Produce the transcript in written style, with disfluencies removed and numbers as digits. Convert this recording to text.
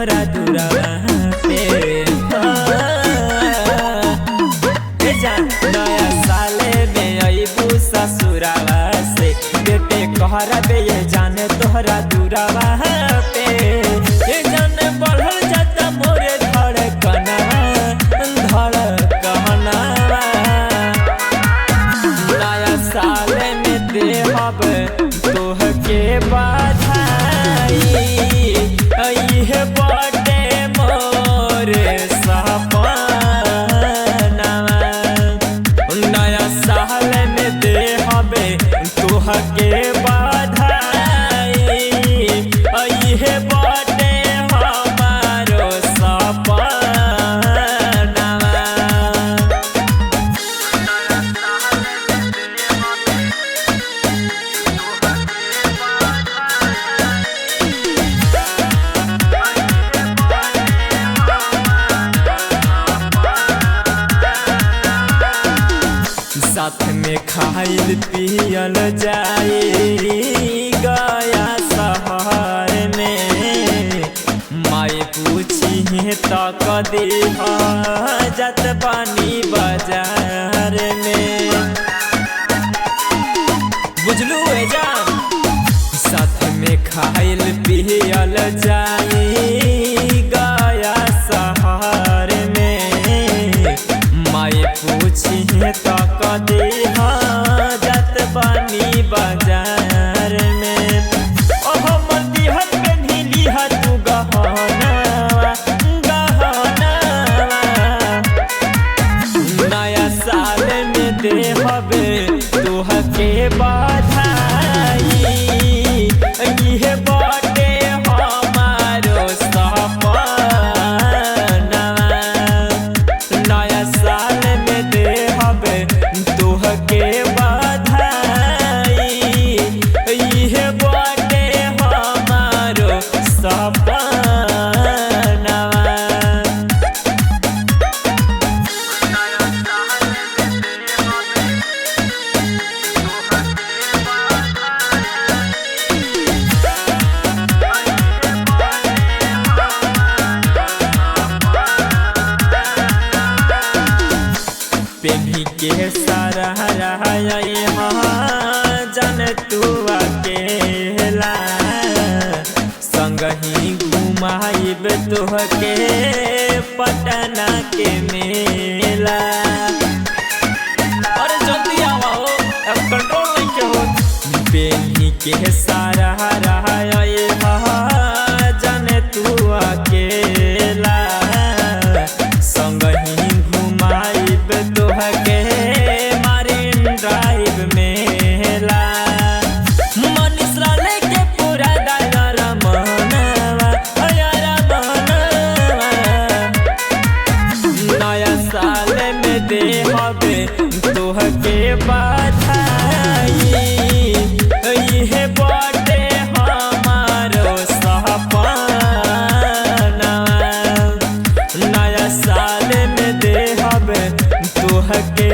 तोहरा दूरावा पे। नया साले में अइबू ससुरावा से, बेटे कहरा बे ये जाने तोहरा दूरावा पे। ये जाने बढ़ल जाता मोरे धड़कनवा धड़कनवा। नया साले में देहब तोहके बधाई, अइहे बर्थडे मोरे सपनवा। नया साल में देहब तोहके बधाई, अइहे बर्थडे हमारो सपनवा। साथ में खाइल पियल जाए गया शहर में। माए पूछी तो कदी जत पानी बाजार में। बुझलू जान साथ में खाइल पियल जाए गया शहर में। माए पूछी तो कदी जत पानी बाजार में। ओहो मती हर पे नीली तू गहना गहना। नया साल में देहब तोहके बधाई, इहे बर्थडे हमारो सपनवा। नया साल में देहब तोहके बधाई, इहे बर्थडे हमारो सपनवा। पेन्ही के सारा जन तू अकेला, संगही घुमाइब तोहके पटना के मेला। अरे जल्दी आओ अब कंट्रोल नहीं के हो। पेन्ही के सारा जन तू अकेला, संगही घुमाइब तोहके मरीन ड्राइव मेला। मनीष लाले के पूरा दायरा मनवा मनवा। नया साल में देहब तोहके बधाई, इहे बर्थडे हमारो सपनवा। नया साल में देहब तोहके